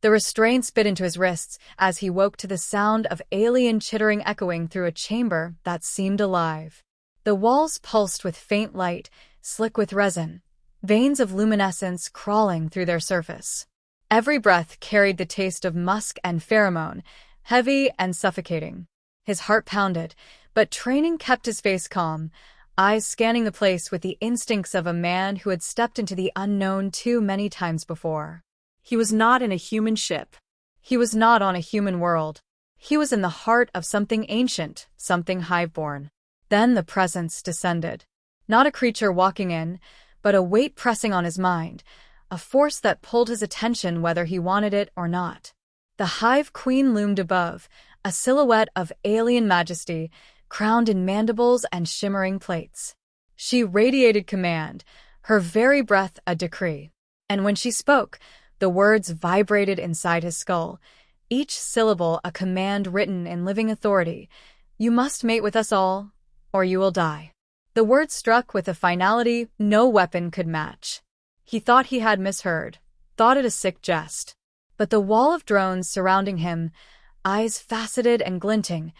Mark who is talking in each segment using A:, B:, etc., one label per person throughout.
A: The restraints bit into his wrists as he woke to the sound of alien chittering echoing through a chamber that seemed alive. The walls pulsed with faint light, slick with resin, veins of luminescence crawling through their surface. Every breath carried the taste of musk and pheromone, heavy and suffocating. His heart pounded, but training kept his face calm, eyes scanning the place with the instincts of a man who had stepped into the unknown too many times before. He was not in a human ship. He was not on a human world. He was in the heart of something ancient, something hive-born. Then the presence descended. Not a creature walking in, but a weight pressing on his mind, a force that pulled his attention whether he wanted it or not. The Hive Queen loomed above, a silhouette of alien majesty, crowned in mandibles and shimmering plates. She radiated command, her very breath a decree. And when she spoke, the words vibrated inside his skull, each syllable a command written in living authority. You must mate with us all, or you will die. The words struck with a finality no weapon could match. He thought he had misheard, thought it a sick jest. But the wall of drones surrounding him, eyes faceted and glinting,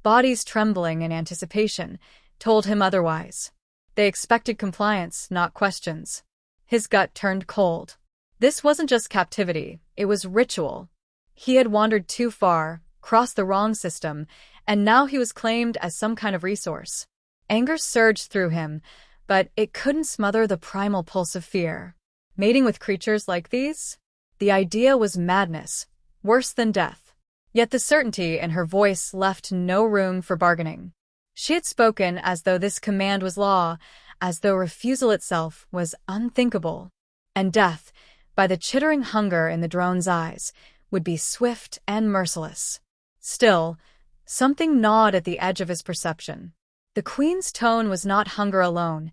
A: bodies trembling in anticipation, told him otherwise. They expected compliance, not questions. His gut turned cold. This wasn't just captivity, it was ritual. He had wandered too far, crossed the wrong system, and now he was claimed as some kind of resource. Anger surged through him, but it couldn't smother the primal pulse of fear. Mating with creatures like these? The idea was madness, worse than death. Yet the certainty in her voice left no room for bargaining. She had spoken as though this command was law, as though refusal itself was unthinkable. And death, by the chittering hunger in the drone's eyes, would be swift and merciless. Still, something gnawed at the edge of his perception. The Queen's tone was not hunger alone.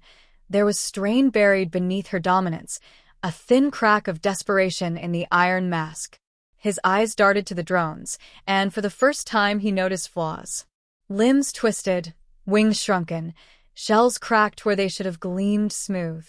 A: There was strain buried beneath her dominance, a thin crack of desperation in the iron mask. His eyes darted to the drones, and for the first time he noticed flaws. Limbs twisted, wings shrunken, shells cracked where they should have gleamed smooth.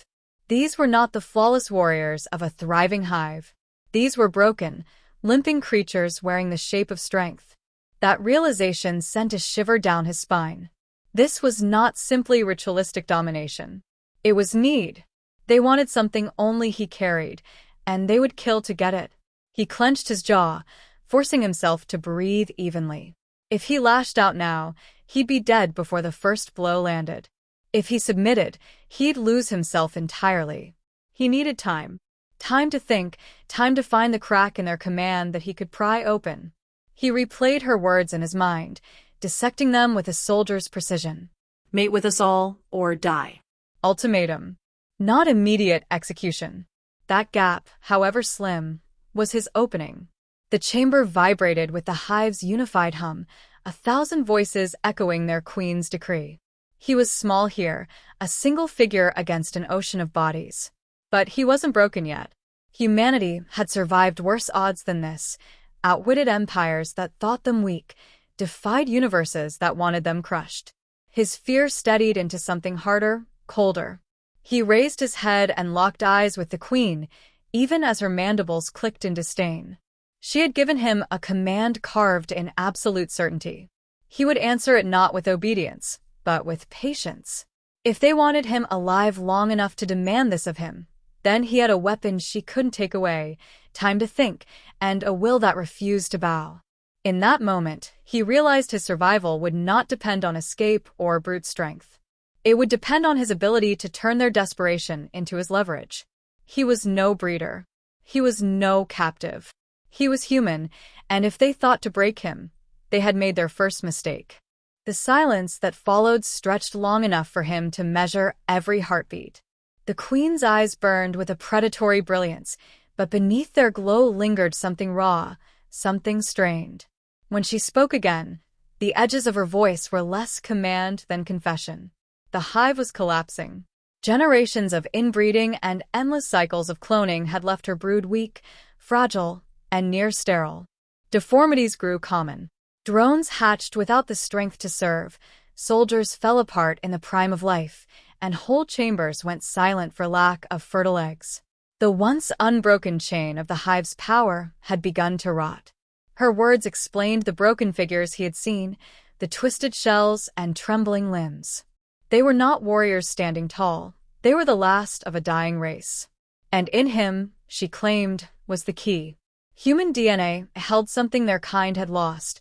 A: These were not the flawless warriors of a thriving hive. These were broken, limping creatures wearing the shape of strength. That realization sent a shiver down his spine. This was not simply ritualistic domination. It was need. They wanted something only he carried, and they would kill to get it. He clenched his jaw, forcing himself to breathe evenly. If he lashed out now, he'd be dead before the first blow landed. If he submitted, he'd lose himself entirely. He needed time. Time to think, time to find the crack in their command that he could pry open. He replayed her words in his mind, dissecting them with a soldier's precision.
B: Mate with us all, or die.
A: Ultimatum. Not immediate execution. That gap, however slim, was his opening. The chamber vibrated with the hive's unified hum, 1,000 voices echoing their queen's decree. He was small here, a single figure against an ocean of bodies. But he wasn't broken yet. Humanity had survived worse odds than this, outwitted empires that thought them weak, defied universes that wanted them crushed. His fear steadied into something harder, colder. He raised his head and locked eyes with the queen, even as her mandibles clicked in disdain. She had given him a command carved in absolute certainty. He would answer it not with obedience, but with patience. If they wanted him alive long enough to demand this of him, then he had a weapon she couldn't take away, time to think, and a will that refused to bow. In that moment, he realized his survival would not depend on escape or brute strength. It would depend on his ability to turn their desperation into his leverage. He was no breeder. He was no captive. He was human, and if they thought to break him, they had made their first mistake. The silence that followed stretched long enough for him to measure every heartbeat. The queen's eyes burned with a predatory brilliance, but beneath their glow lingered something raw, something strained. When she spoke again, the edges of her voice were less command than confession. The hive was collapsing. Generations of inbreeding and endless cycles of cloning had left her brood weak, fragile, and near sterile. Deformities grew common. Drones hatched without the strength to serve, soldiers fell apart in the prime of life, and whole chambers went silent for lack of fertile eggs. The once unbroken chain of the Hive's power had begun to rot. Her words explained the broken figures he had seen, the twisted shells and trembling limbs. They were not warriors standing tall. They were the last of a dying race. And in him, she claimed, was the key. Human DNA held something their kind had lost: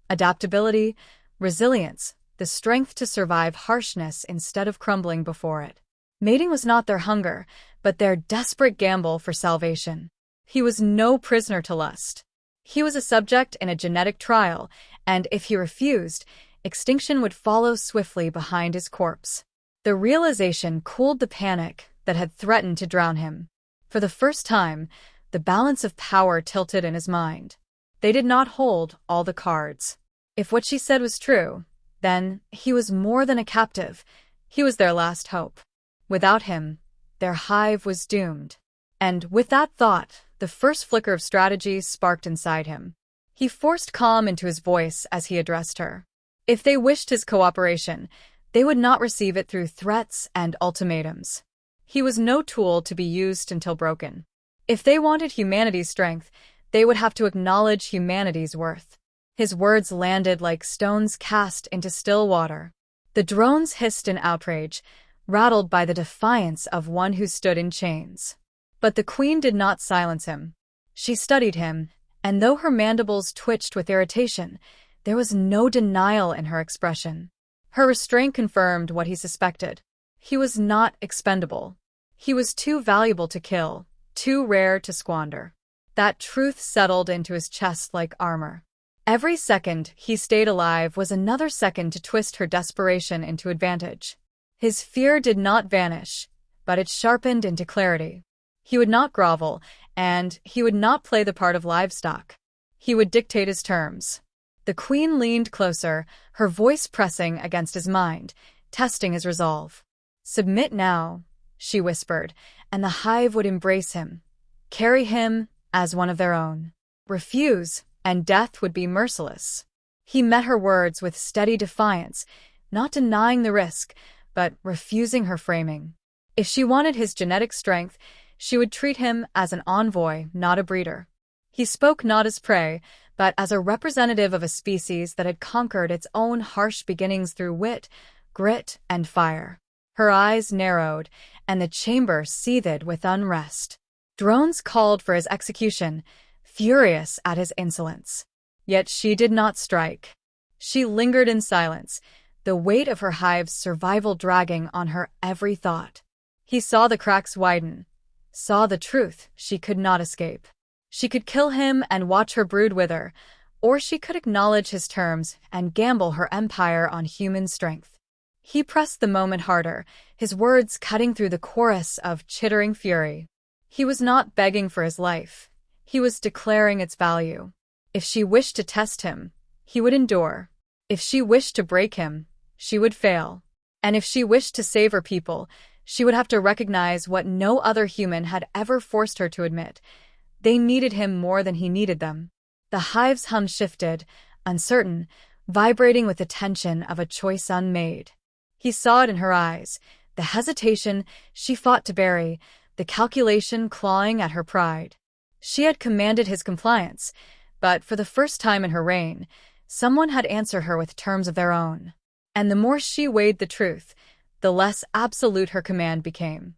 A: adaptability, resilience, the strength to survive harshness instead of crumbling before it. Mating was not their hunger, but their desperate gamble for salvation. He was no prisoner to lust. He was a subject in a genetic trial, and if he refused, extinction would follow swiftly behind his corpse. The realization cooled the panic that had threatened to drown him. For the first time, the balance of power tilted in his mind. They did not hold all the cards. If what she said was true, then he was more than a captive. He was their last hope. Without him, their hive was doomed. And with that thought, the first flicker of strategy sparked inside him. He forced calm into his voice as he addressed her. If they wished his cooperation, they would not receive it through threats and ultimatums. He was no tool to be used until broken. If they wanted humanity's strength, they would have to acknowledge humanity's worth. His words landed like stones cast into still water. The drones hissed in outrage, rattled by the defiance of one who stood in chains. But the queen did not silence him. She studied him, and though her mandibles twitched with irritation, there was no denial in her expression. Her restraint confirmed what he suspected. He was not expendable. He was too valuable to kill, too rare to squander. That truth settled into his chest like armor. Every second he stayed alive was another second to twist her desperation into advantage. His fear did not vanish, but it sharpened into clarity. He would not grovel, and he would not play the part of livestock. He would dictate his terms. The queen leaned closer, her voice pressing against his mind, testing his resolve. "Submit now," she whispered, and the hive would embrace him, carry him as one of their own. Refuse, and death would be merciless. He met her words with steady defiance, not denying the risk, but refusing her framing. If she wanted his genetic strength, she would treat him as an envoy, not a breeder. He spoke not as prey, but as a representative of a species that had conquered its own harsh beginnings through wit, grit, and fire. Her eyes narrowed, and the chamber seethed with unrest. Drones called for his execution, furious at his insolence. Yet she did not strike. She lingered in silence, the weight of her hive's survival dragging on her every thought. He saw the cracks widen, saw the truth she could not escape. She could kill him and watch her brood wither, or she could acknowledge his terms and gamble her empire on human strength. He pressed the moment harder, his words cutting through the chorus of chittering fury. He was not begging for his life. He was declaring its value. If she wished to test him, he would endure. If she wished to break him, she would fail. And if she wished to save her people, she would have to recognize what no other human had ever forced her to admit. They needed him more than he needed them. The hive's hum shifted, uncertain, vibrating with the tension of a choice unmade. He saw it in her eyes, the hesitation she fought to bury, the calculation clawing at her pride. She had commanded his compliance, but for the first time in her reign, someone had answered her with terms of their own. And the more she weighed the truth, the less absolute her command became.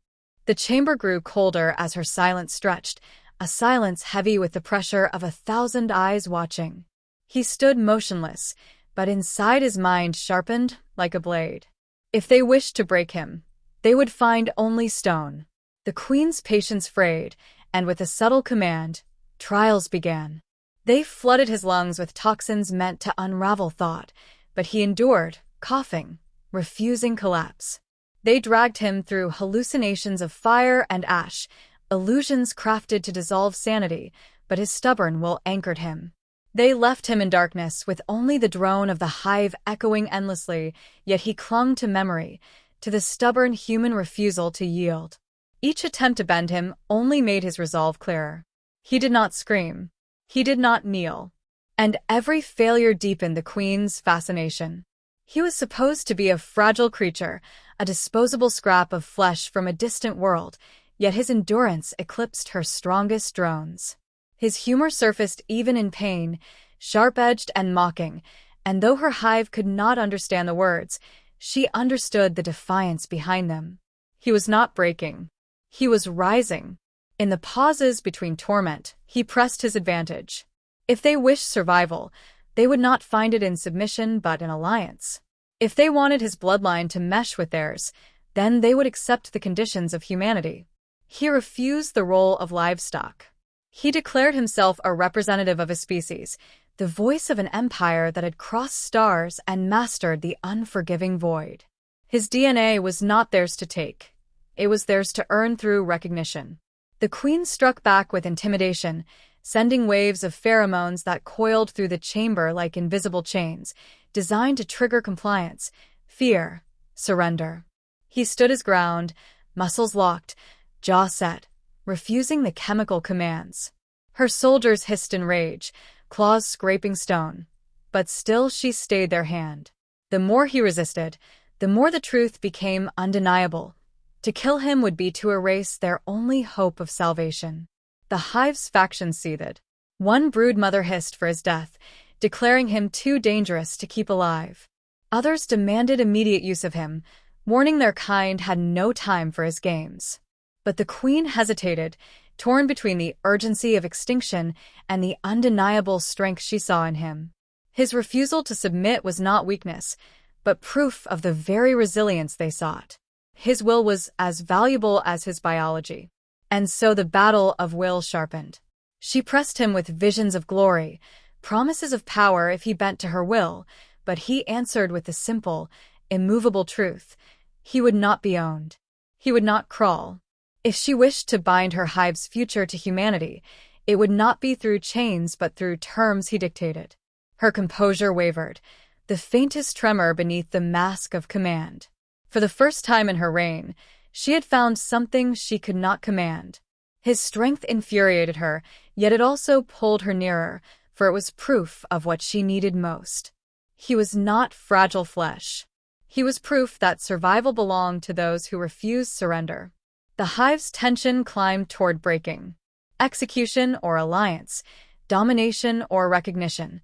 A: The chamber grew colder as her silence stretched, a silence heavy with the pressure of 1,000 eyes watching. He stood motionless, but inside his mind sharpened like a blade. If they wished to break him, they would find only stone. The queen's patience frayed, and with a subtle command, trials began. They flooded his lungs with toxins meant to unravel thought, but he endured, coughing, refusing collapse. They dragged him through hallucinations of fire and ash, illusions crafted to dissolve sanity, but his stubborn will anchored him. They left him in darkness with only the drone of the hive echoing endlessly, yet he clung to memory, to the stubborn human refusal to yield. Each attempt to bend him only made his resolve clearer. He did not scream. He did not kneel. And every failure deepened the queen's fascination. He was supposed to be a fragile creature, a disposable scrap of flesh from a distant world, Yet his endurance eclipsed her strongest drones. His humor surfaced even in pain, sharp-edged and mocking, and though her hive could not understand the words, she understood the defiance behind them. He was not breaking. He was rising. In the pauses between torment, he pressed his advantage. If they wished survival, they would not find it in submission but in alliance. If they wanted his bloodline to mesh with theirs, then they would accept the conditions of humanity. He refused the role of livestock. He declared himself a representative of his species, the voice of an empire that had crossed stars and mastered the unforgiving void. His DNA was not theirs to take. It was theirs to earn through recognition. The queen struck back with intimidation, sending waves of pheromones that coiled through the chamber like invisible chains, designed to trigger compliance, fear, surrender. He stood his ground, muscles locked, jaw set, refusing the chemical commands. Her soldiers hissed in rage, claws scraping stone, but still she stayed their hand. The more he resisted, the more the truth became undeniable. To kill him would be to erase their only hope of salvation. The hive's factions seethed. One broodmother hissed for his death, declaring him too dangerous to keep alive. Others demanded immediate use of him, warning their kind had no time for his games. But the queen hesitated, torn between the urgency of extinction and the undeniable strength she saw in him. His refusal to submit was not weakness, but proof of the very resilience they sought. His will was as valuable as his biology. And so the battle of will sharpened. She pressed him with visions of glory, promises of power if he bent to her will, but he answered with the simple, immovable truth. He would not be owned. He would not crawl. If she wished to bind her hive's future to humanity, it would not be through chains but through terms he dictated. Her composure wavered, the faintest tremor beneath the mask of command. For the first time in her reign, she had found something she could not command. His strength infuriated her, yet it also pulled her nearer, for it was proof of what she needed most. He was not fragile flesh. He was proof that survival belonged to those who refused surrender. The hive's tension climbed toward breaking. Execution or alliance, domination or recognition.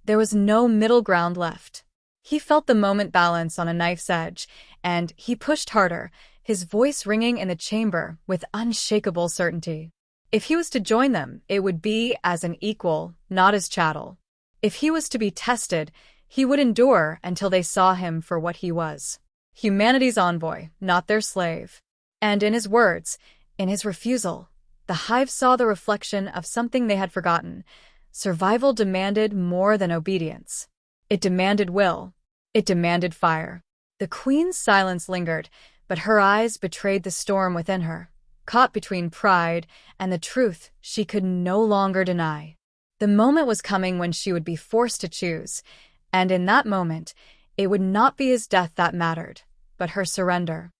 A: There was no middle ground left. He felt the moment balance on a knife's edge, and he pushed harder, his voice ringing in the chamber with unshakable certainty. If he was to join them, it would be as an equal, not as chattel. If he was to be tested, he would endure until they saw him for what he was. Humanity's envoy, not their slave. And in his words, in his refusal, the hive saw the reflection of something they had forgotten. Survival demanded more than obedience. It demanded will. It demanded fire. The queen's silence lingered, but her eyes betrayed the storm within her, caught between pride and the truth she could no longer deny. The moment was coming when she would be forced to choose, and in that moment, it would not be his death that mattered, but her surrender.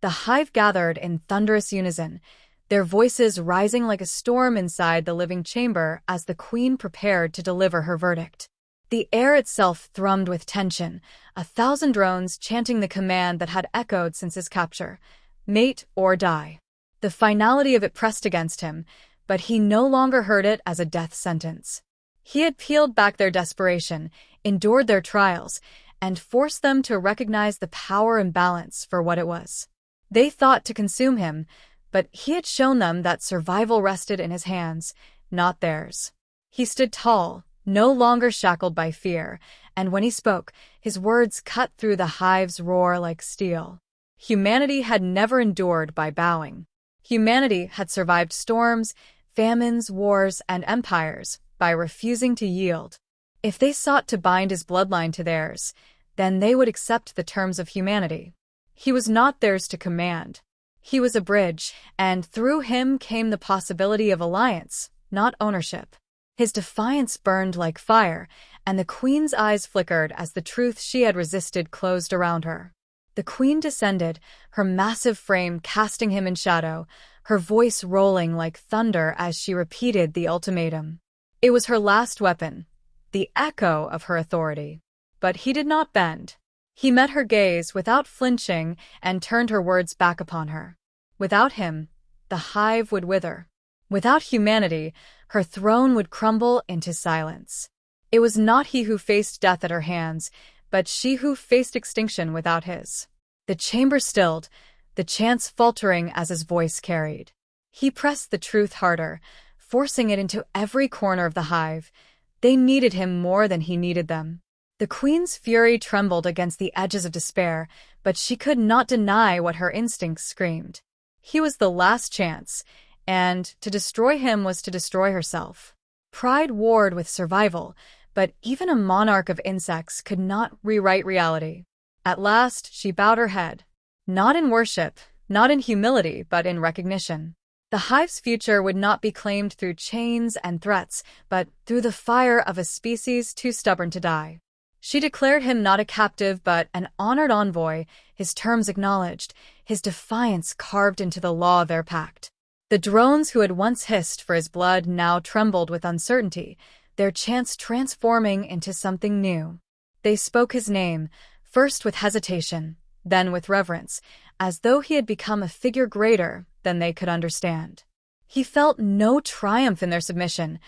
A: The hive gathered in thunderous unison, their voices rising like a storm inside the living chamber as the queen prepared to deliver her verdict. The air itself thrummed with tension, 1,000 drones chanting the command that had echoed since his capture, mate or die. The finality of it pressed against him, but he no longer heard it as a death sentence. He had peeled back their desperation, endured their trials, and forced them to recognize the power imbalance for what it was. They thought to consume him, but he had shown them that survival rested in his hands, not theirs. He stood tall, no longer shackled by fear, and when he spoke, his words cut through the hive's roar like steel. Humanity had never endured by bowing. Humanity had survived storms, famines, wars, and empires by refusing to yield. If they sought to bind his bloodline to theirs, then they would accept the terms of humanity. He was not theirs to command. He was a bridge, and through him came the possibility of alliance, not ownership. His defiance burned like fire, and the queen's eyes flickered as the truth she had resisted closed around her. The queen descended, her massive frame casting him in shadow, her voice rolling like thunder as she repeated the ultimatum. It was her last weapon, the echo of her authority. But he did not bend. He met her gaze without flinching and turned her words back upon her. Without him, the hive would wither. Without humanity, her throne would crumble into silence. It was not he who faced death at her hands, but she who faced extinction without his. The chamber stilled, the chants faltering as his voice carried. He pressed the truth harder, forcing it into every corner of the hive. They needed him more than he needed them. The queen's fury trembled against the edges of despair, but she could not deny what her instincts screamed. He was the last chance, and to destroy him was to destroy herself. Pride warred with survival, but even a monarch of insects could not rewrite reality. At last, she bowed her head. Not in worship, not in humility, but in recognition. The hive's future would not be claimed through chains and threats, but through the fire of a species too stubborn to die. She declared him not a captive but an honored envoy, his terms acknowledged, his defiance carved into the law of their pact. The drones who had once hissed for his blood now trembled with uncertainty, their chants transforming into something new. They spoke his name, first with hesitation, then with reverence, as though he had become a figure greater than they could understand. He felt no triumph in their submission,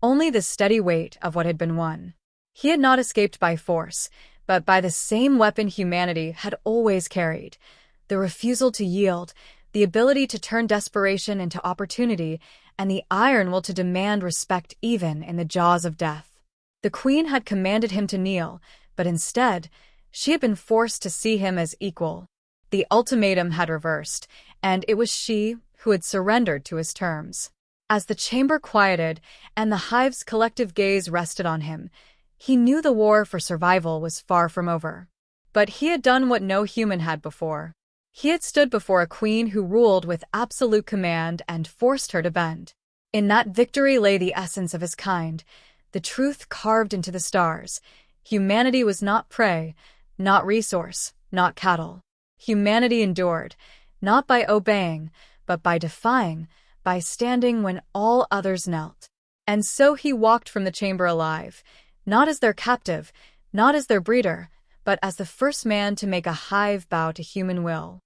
A: only the steady weight of what had been won. He had not escaped by force, but by the same weapon humanity had always carried, the refusal to yield, the ability to turn desperation into opportunity, and the iron will to demand respect even in the jaws of death. The queen had commanded him to kneel, but instead, she had been forced to see him as equal. The ultimatum had reversed, and it was she who had surrendered to his terms. As the chamber quieted and the hive's collective gaze rested on him, he knew the war for survival was far from over. But he had done what no human had before. He had stood before a queen who ruled with absolute command and forced her to bend. In that victory lay the essence of his kind, the truth carved into the stars. Humanity was not prey, not resource, not cattle. Humanity endured, not by obeying, but by defying, by standing when all others knelt. And so he walked from the chamber alive, not as their captive, not as their breeder, but as the first man to make a hive bow to human will.